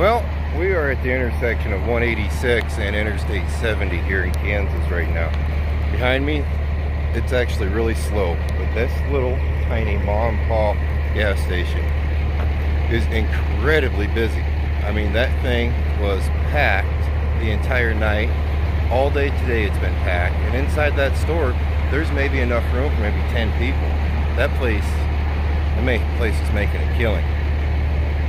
Well, we are at the intersection of 186 and Interstate 70 here in Kansas right now. Behind me, it's actually really slow, but this little tiny mom and pop gas station is incredibly busy. I mean, that thing was packed the entire night. All day today it's been packed, and inside that store there's maybe enough room for maybe 10 people. That place is making a killing.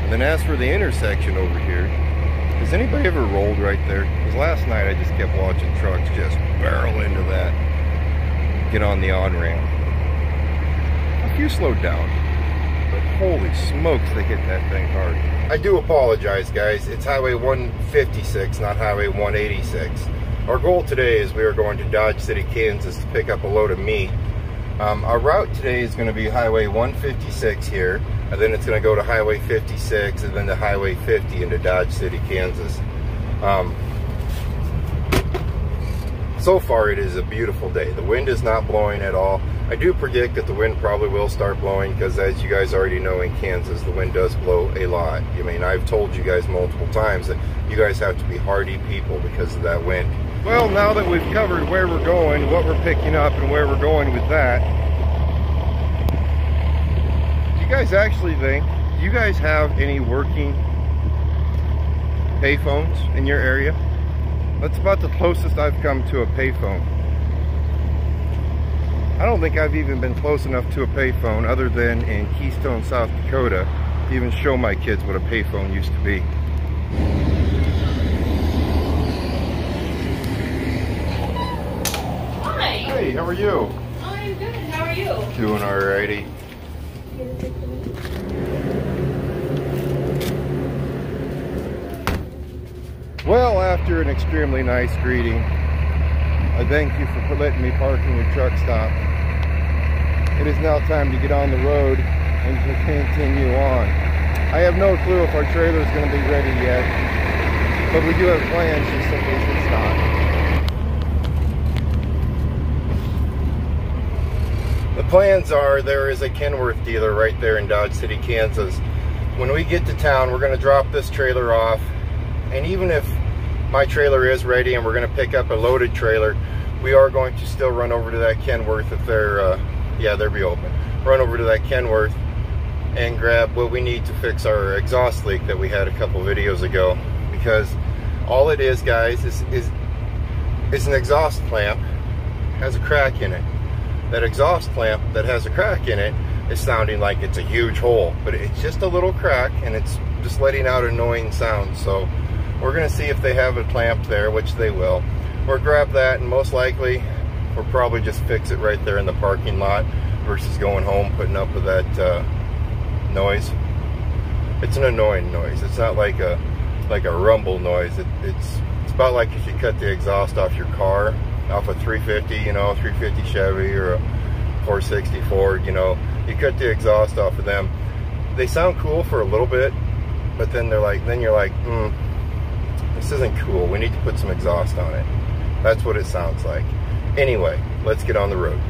And then as for the intersection over here, has anybody ever rolled right there? Because last night I just kept watching trucks just barrel into that, get on the on-ramp. A few slowed down, but holy smokes, they hit that thing hard. I do apologize, guys. It's Highway 156, not Highway 186. Our goal today is we are going to Dodge City, Kansas to pick up a load of meat. Our route today is going to be Highway 156 here, and then it's going to go to Highway 56 and then to Highway 50 into Dodge City, Kansas. So far it is a beautiful day. The wind is not blowing at all. I do predict that the wind probably will start blowing because, as you guys already know, in Kansas the wind does blow a lot. I mean, I've told you guys multiple times that you guys have to be hardy people because of that wind. Well, now that we've covered where we're going, what we're picking up, and where we're going with that, do you guys actually think, do you guys have any working payphones in your area? That's about the closest I've come to a payphone. I don't think I've even been close enough to a payphone other than in Keystone, South Dakota, to even show my kids what a payphone used to be. Hey, how are you? I'm good. How are you? Doing alrighty. Well, after an extremely nice greeting, I thank you for letting me park in your truck stop. It is now time to get on the road and to continue on. I have no clue if our trailer is going to be ready yet, but we do have plans just in case it's not. The plans are, there is a Kenworth dealer right there in Dodge City, Kansas. When we get to town, we're going to drop this trailer off, and even if my trailer is ready and we're going to pick up a loaded trailer, we are going to still run over to that Kenworth if they're, yeah, they'll be open. Run over to that Kenworth and grab what we need to fix our exhaust leak that we had a couple videos ago. Because all it is, guys, is an exhaust clamp has a crack in it. That exhaust clamp that has a crack in it is sounding like it's a huge hole, but it's just a little crack and it's just letting out annoying sounds. So we're going to see if they have a clamp there, which they will. We'll grab that, and most likely we'll probably just fix it right there in the parking lot versus going home putting up with that noise. It's an annoying noise. It's not like a rumble noise. It's about like if you cut the exhaust off your car, off a 350, you know, 350 Chevy or a 460 Ford, you know, you cut the exhaust off of them. They sound cool for a little bit, but then you're like, this isn't cool. We need to put some exhaust on it. That's what it sounds like. Anyway, let's get on the road.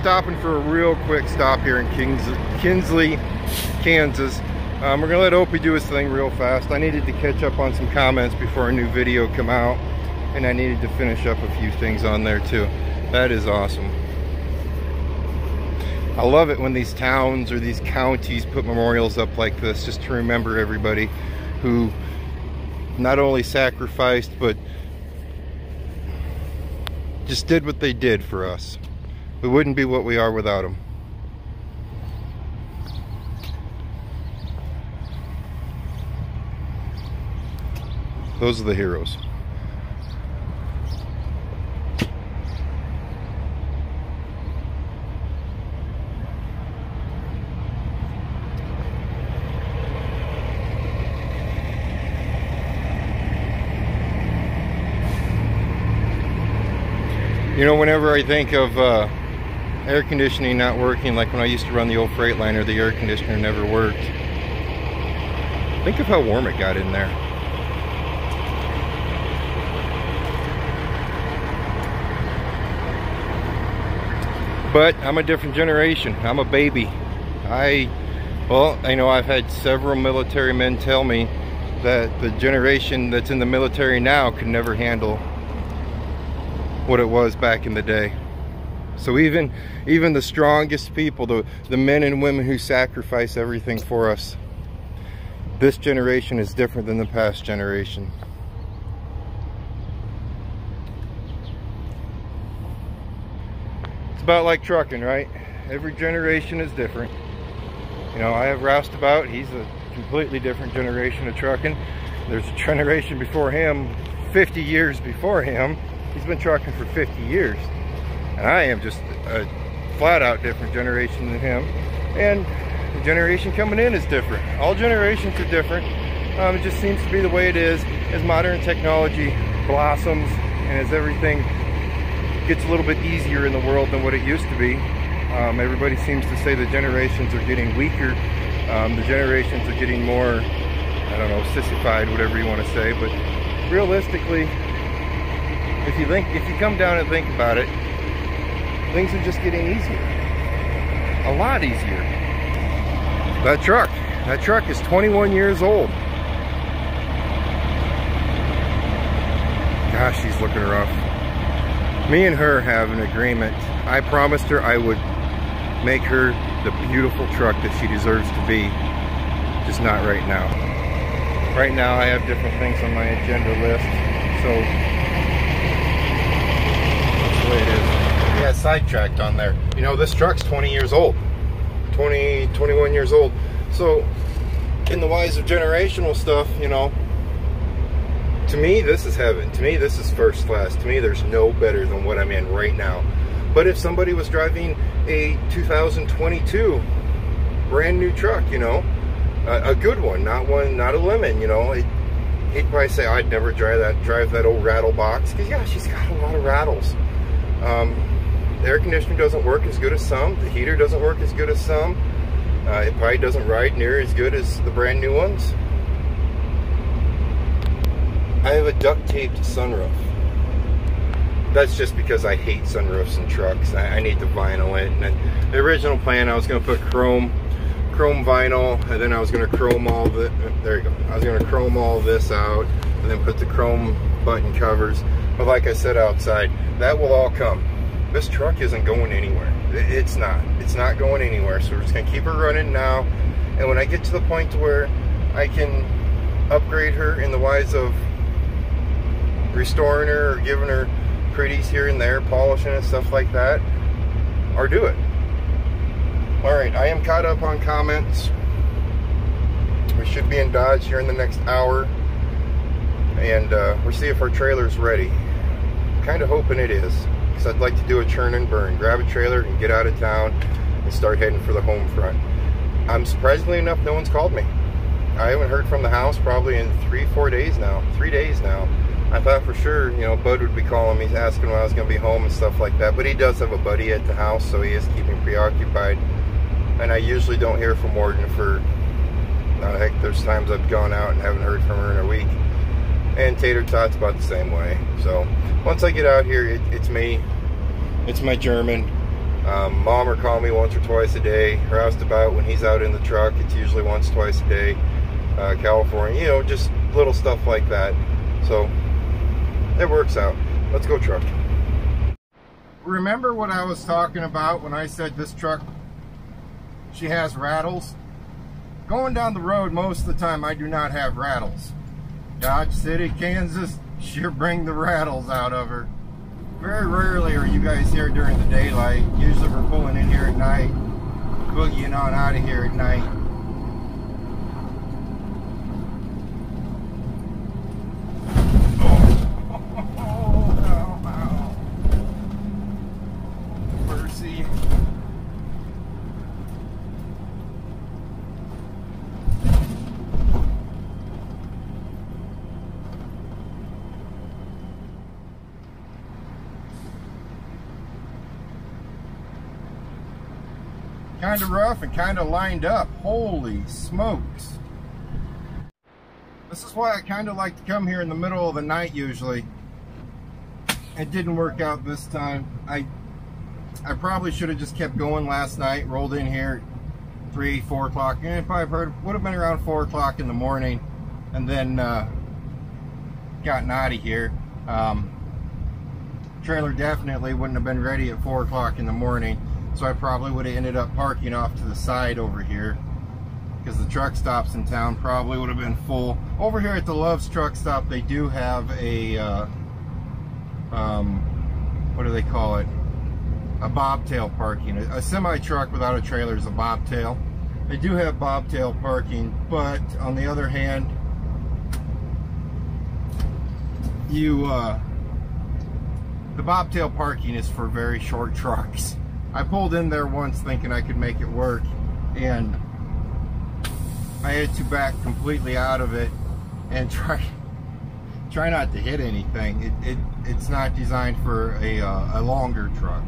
stopping for a real quick stop here in Kinsley, Kansas. We're gonna let Opie do his thing real fast. I needed to catch up on some comments before a new video come out, and I needed to finish up a few things on there too. That is awesome. I love it when these towns or these counties put memorials up like this, just to remember everybody who not only sacrificed, but just did what they did for us. We wouldn't be what we are without them. Those are the heroes. You know, whenever I think of air conditioning not working, like when I used to run the old Freightliner, the air conditioner never worked. Think of how warm it got in there. But I'm a different generation. I'm a baby. Well, I know I've had several military men tell me that the generation that's in the military now could never handle what it was back in the day. So even the strongest people, the men and women who sacrifice everything for us, this generation is different than the past generation. It's about like trucking, right? Every generation is different. You know, I have Roustabout. He's a completely different generation of trucking. There's a generation before him, 50 years before him. He's been trucking for 50 years. And I am just a flat out different generation than him. And the generation coming in is different. All generations are different. It just seems to be the way it is as modern technology blossoms and as everything gets a little bit easier in the world than what it used to be. Everybody seems to say the generations are getting weaker. The generations are getting more, I don't know, sissified, whatever you want to say. But realistically, if you come down and think about it, things are just getting easier. A lot easier. That truck is 21 years old. Gosh, she's looking rough. Me and her have an agreement. I promised her I would make her the beautiful truck that she deserves to be, just not right now. Right now I have different things on my agenda list, so it is. Yeah, sidetracked on there. You know, this truck's 20 years old. 21 years old. So, in the wise of generational stuff, you know, to me, this is heaven. To me, this is first class. To me, there's no better than what I'm in right now. But if somebody was driving a 2022 brand new truck, you know, a good one, not a lemon, you know, he'd probably say, I'd never drive that old rattle box. Because, yeah, she's got a lot of rattles. The air conditioner doesn't work as good as some. The heater doesn't work as good as some. It probably doesn't ride near as good as the brand new ones. I have a duct taped sunroof. That's just because I hate sunroofs in trucks. I need to vinyl it. And the original plan, I was going to put chrome vinyl, and then I was going to chrome all the, there you go. I was going to chrome all this out, and then put the chrome button covers. But like I said outside, that will all come. This truck isn't going anywhere. It's not going anywhere. So we're just gonna keep her running now. And when I get to the point to where I can upgrade her in the wise of restoring her or giving her pretties here and there, polishing and stuff like that, or do it. All right, I am caught up on comments. We should be in Dodge here in the next hour, and we'll see if our trailer's ready. Kind of hoping it is, because I'd like to do a churn and burn, grab a trailer and get out of town and start heading for the home front. Surprisingly enough, no one's called me. I haven't heard from the house probably in 3 days now. I thought for sure, you know, Bud would be calling me, asking when I was going to be home and stuff like that, but he does have a buddy at the house, so he is keeping preoccupied. And I usually don't hear from Morgan for, heck, there's times I've gone out and haven't heard from her in a week. And Tater Tot's about the same way. So once I get out here, it's me, it's my German. Mom will call me once or twice a day, or asked about when he's out in the truck. It's usually once, twice a day. California, you know, just little stuff like that. So it works out. Let's go truck. Remember what I was talking about when I said this truck, she has rattles? Going down the road most of the time I do not have rattles. Dodge City, Kansas, sure bring the rattles out of her. Very rarely are you guys here during the daylight. Usually we're pulling in here at night, boogieing on out of here at night. Kind of rough and kind of lined up. Holy smokes. This is why I kind of like to come here in the middle of the night usually. It didn't work out this time. I probably should have just kept going last night. Rolled in here at 3, 4 o'clock. And if I've heard, would have been around 4 o'clock in the morning. And then gotten out of here. Trailer definitely wouldn't have been ready at 4 o'clock in the morning. So I probably would have ended up parking off to the side over here, because the truck stops in town probably would have been full. Over here at the Love's truck stop, they do have a what do they call it? A bobtail parking. A semi truck without a trailer is a bobtail. They do have bobtail parking, but on the other hand, the bobtail parking is for very short trucks. I pulled in there once thinking I could make it work, and I had to back completely out of it and try not to hit anything. It's not designed for a longer truck.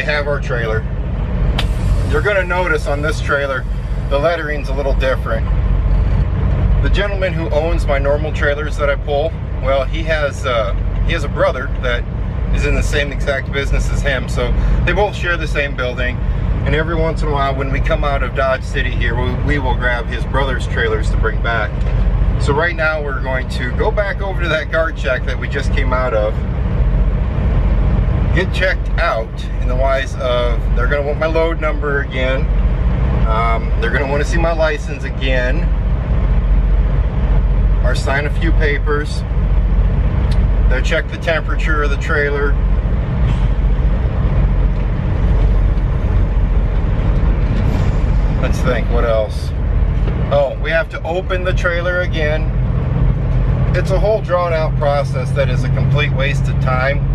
actually have our trailer. You're going to notice on this trailer, the lettering's a little different. The gentleman who owns my normal trailers that I pull, well, he has a brother that is in the same exact business as him, so they both share the same building. And every once in a while, when we come out of Dodge City here, we will grab his brother's trailers to bring back. So right now, we're going to go back over to that guard check that we just came out of, get checked out in the wise of, they're going to want my load number again, they're going to want to see my license again, or sign a few papers. They'll check the temperature of the trailer. Let's think, what else? Oh, we have to open the trailer again. It's a whole drawn out process that is a complete waste of time.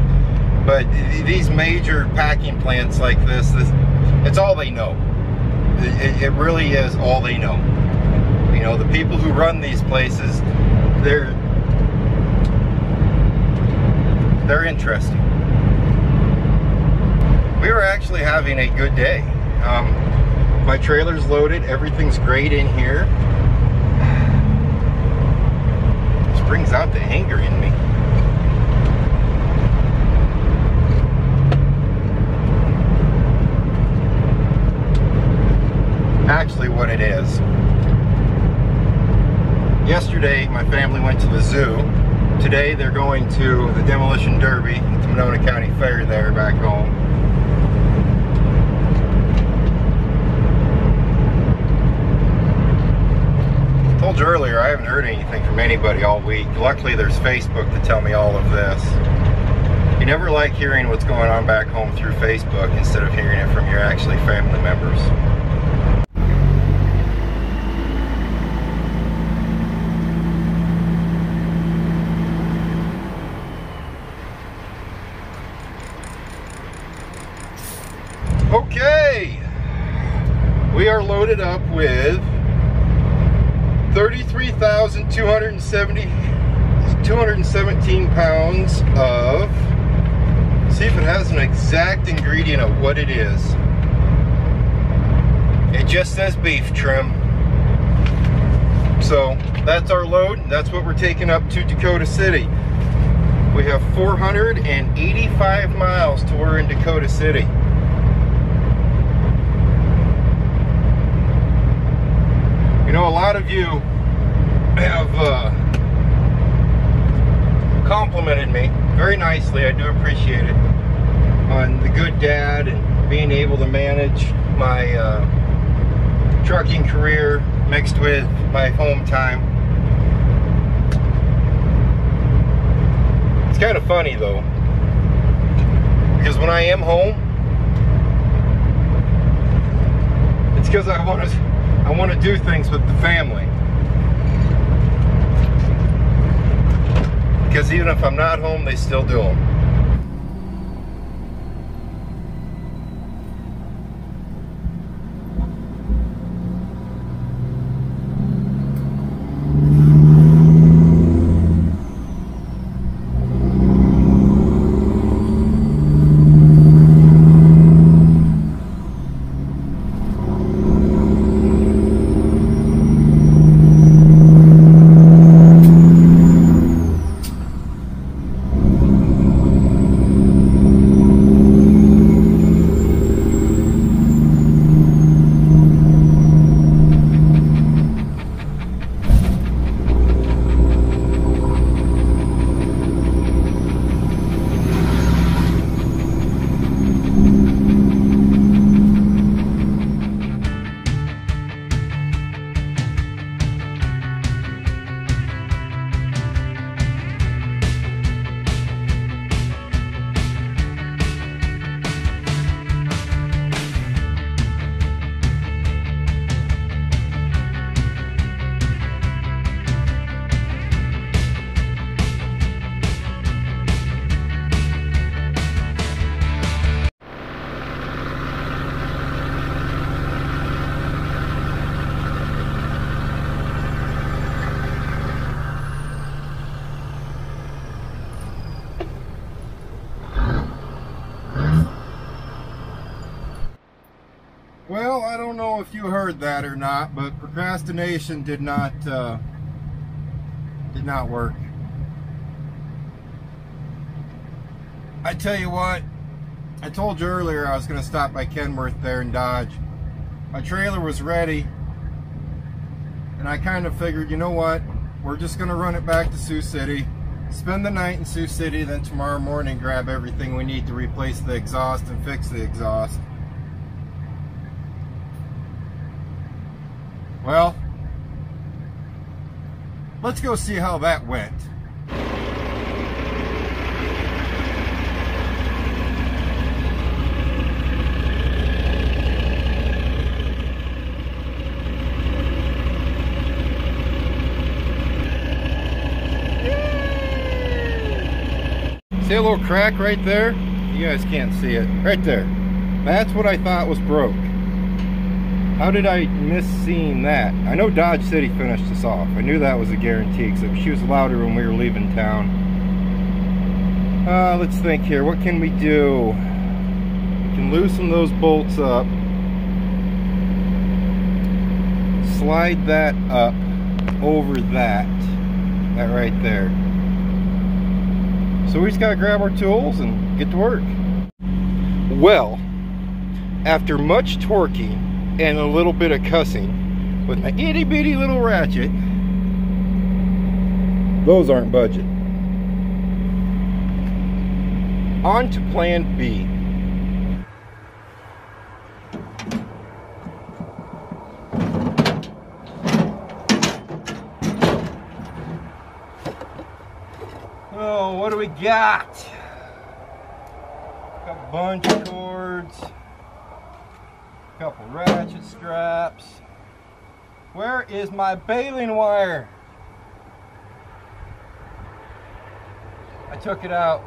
But these major packing plants like this, it's all they know. It really is all they know. You know, the people who run these places, they're interesting. We were actually having a good day. My trailer's loaded, everything's great in here. This brings out the anger in me. Actually, what it is, yesterday my family went to the zoo. Today they're going to the Demolition Derby at the Monona County Fair there back home. I told you earlier, I haven't heard anything from anybody all week. Luckily there's Facebook to tell me all of this. You never like hearing what's going on back home through Facebook instead of hearing it from your actually family members. Okay, we are loaded up with 33,217 pounds of, see if it has an exact ingredient of what it is. It just says beef trim. So that's our load. That's what we're taking up to Dakota City. We have 485 miles till we're in Dakota City. You know, a lot of you have complimented me very nicely, I do appreciate it, on the good dad and being able to manage my trucking career mixed with my home time. It's kind of funny though, because when I am home, it's because I want to do things with the family. Because even if I'm not home, they still do them. don't know if you heard that or not, but procrastination did not work. I tell you what, I told you earlier I was going to stop by Kenworth there in Dodge. My trailer was ready, and I kind of figured, you know what, we're just going to run it back to Sioux City, spend the night in Sioux City, then tomorrow morning grab everything we need to replace the exhaust and fix the exhaust. Well, let's go see how that went. See a little crack right there? You guys can't see it. Right there. That's what I thought was broke. How did I miss seeing that? I know Dodge City finished us off. I knew that was a guarantee because she was louder when we were leaving town. Let's think here. What can we do? We can loosen those bolts up. Slide that up over that. That right there. So we just gotta grab our tools and get to work. Well, after much torquing and a little bit of cussing with my itty bitty little ratchet, those aren't budging. On to plan B. Oh, what do we got? Got a bunch of cords. Couple ratchet straps. Where is my baling wire? I took it out.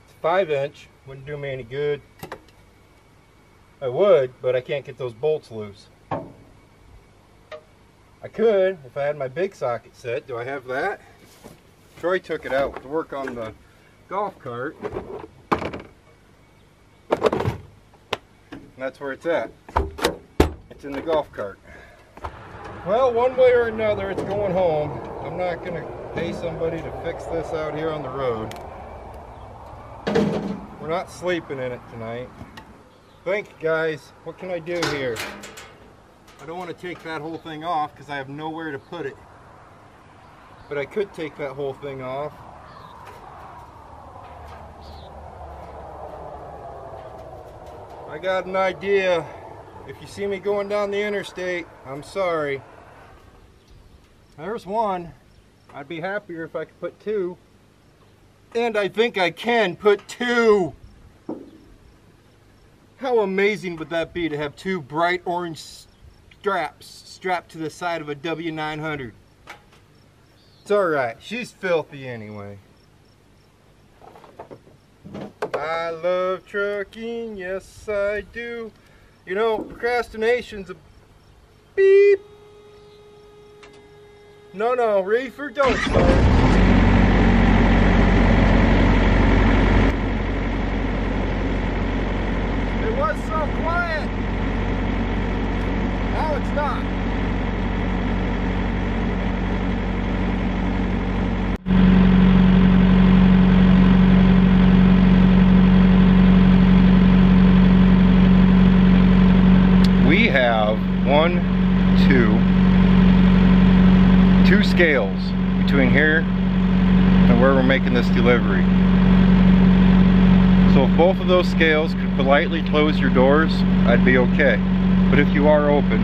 It's 5-inch. Wouldn't do me any good. I would, but I can't get those bolts loose. I could if I had my big socket set. Do I have that? Troy took it out to work on the golf cart. And that's where it's at. It's in the golf cart. Well, one way or another, it's going home. I'm not going to pay somebody to fix this out here on the road. We're not sleeping in it tonight. Think, guys, what can I do here? I don't want to take that whole thing off because I have nowhere to put it. But I could take that whole thing off. I got an idea. If you see me going down the interstate, I'm sorry. There's one. I'd be happier if I could put two. And I think I can put two. How amazing would that be to have two bright orange straps strapped to the side of a W900? It's alright. She's filthy anyway. I love trucking, yes I do. You know, procrastination's a beep. No, reefer, don't start. It was so quiet. Now it's not. We have two scales between here and where we're making this delivery. So if both of those scales could politely close your doors, I'd be okay. But if you are open,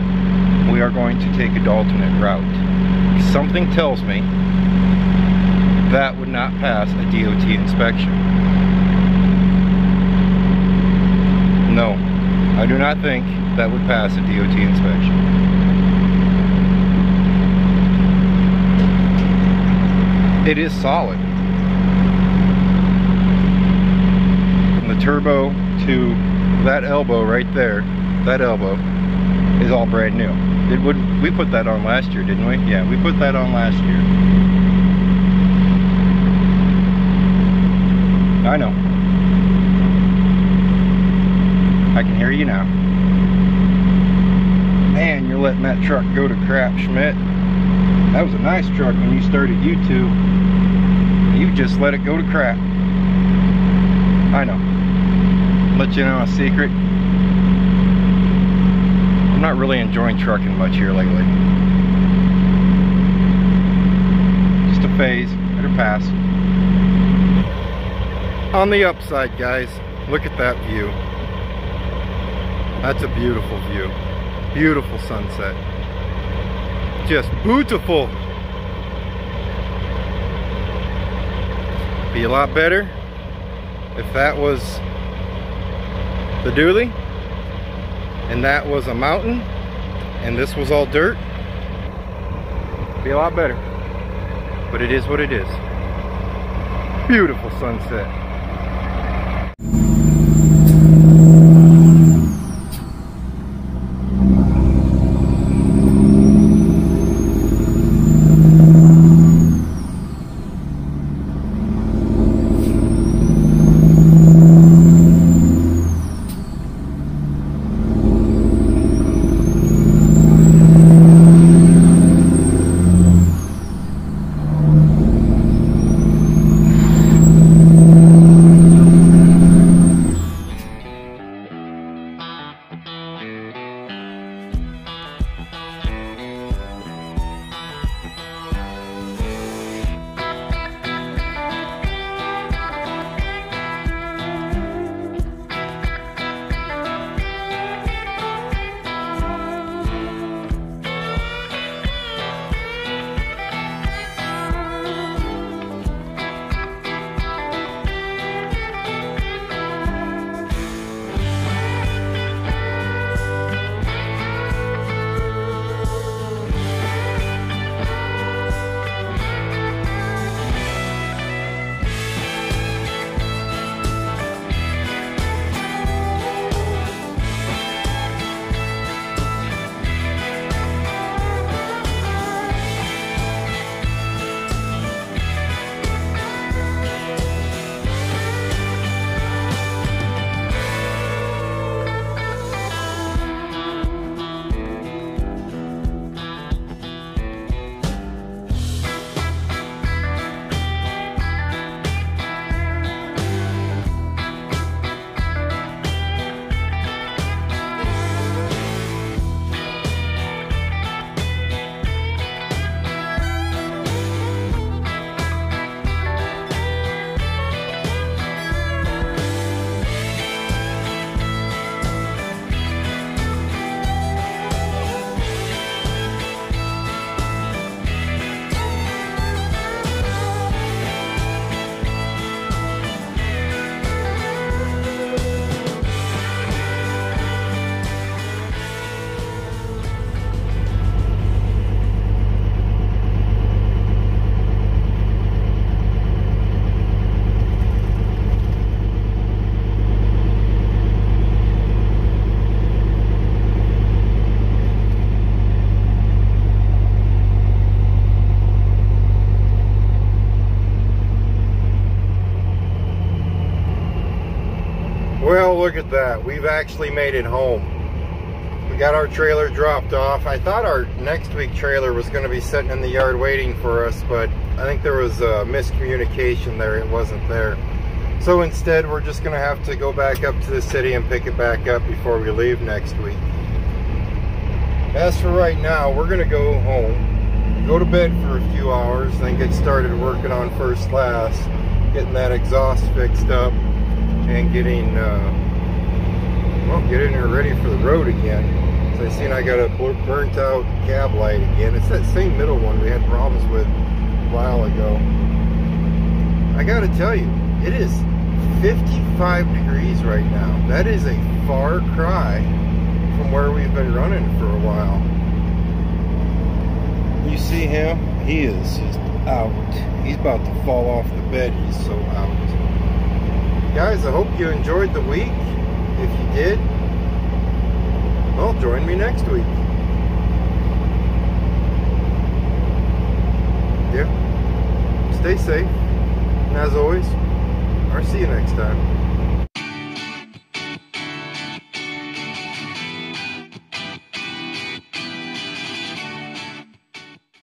we are going to take an alternate route. Something tells me that would not pass a DOT inspection. No, I do not think that would pass a DOT inspection. It is solid. From the turbo to that elbow right there, that elbow is all brand new. We put that on last year, didn't we? Yeah, we put that on last year. I know. I can hear you now. Man, you're letting that truck go to crap, Schmidt. That was a nice truck when you started YouTube. You just let it go to crap. I know. Let you know a secret. I'm not really enjoying trucking much here lately. Just a phase. It'll pass. On the upside, guys, look at that view. That's a beautiful view. Beautiful sunset. Just beautiful. Be a lot better if that was the dually and that was a mountain and this was all dirt. Be a lot better. But it is what it is. Beautiful sunset. Well, look at that. We've actually made it home. We got our trailer dropped off. I thought our next week trailer was going to be sitting in the yard waiting for us, but I think there was a miscommunication there. It wasn't there. So instead, we're just going to have to go back up to the city and pick it back up before we leave next week. As for right now, we're going to go home, go to bed for a few hours, then get started working on first class, getting that exhaust fixed up, and getting her ready for the road again. So I seen I got a burnt out cab light again. It's that same middle one we had problems with a while ago. I gotta tell you, it is 55 degrees right now. That is a far cry from where we've been running for a while. You see him? He is just out. He's about to fall off the bed. He's so out. Guys, I hope you enjoyed the week. If you did, well, join me next week. Yeah. Stay safe. And as always, I'll see you next time.